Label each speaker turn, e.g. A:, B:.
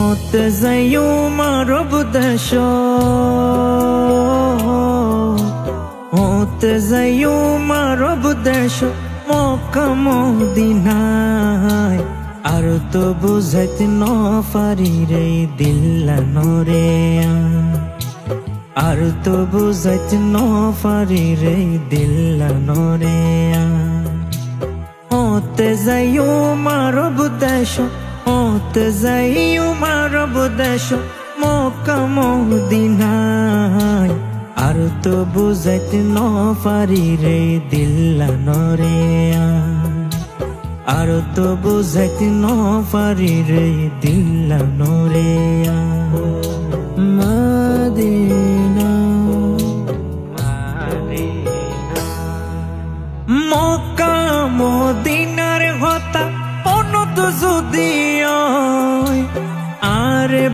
A: হতে যাইও মারব দেশ, হতে যাইও মারব দেশ মক্কা মদিনায়। আর তো বুঝাইতে ন পারি রে দিল্লানো রে, আর তো বুঝাইতে ন পারি রে দিল্লানো রে। হতে যাইও মারব দেশ, হতে যাইও মারব দেশ মক্কা মদিনায়। আর তো বুঝাইতে ন পারি রে দিল্লানো রে, আর তো বুঝাইতে ন পারি রে দিল্লানো রে। মদিনা মক্কা মদিনার কথা অনত যদি আরে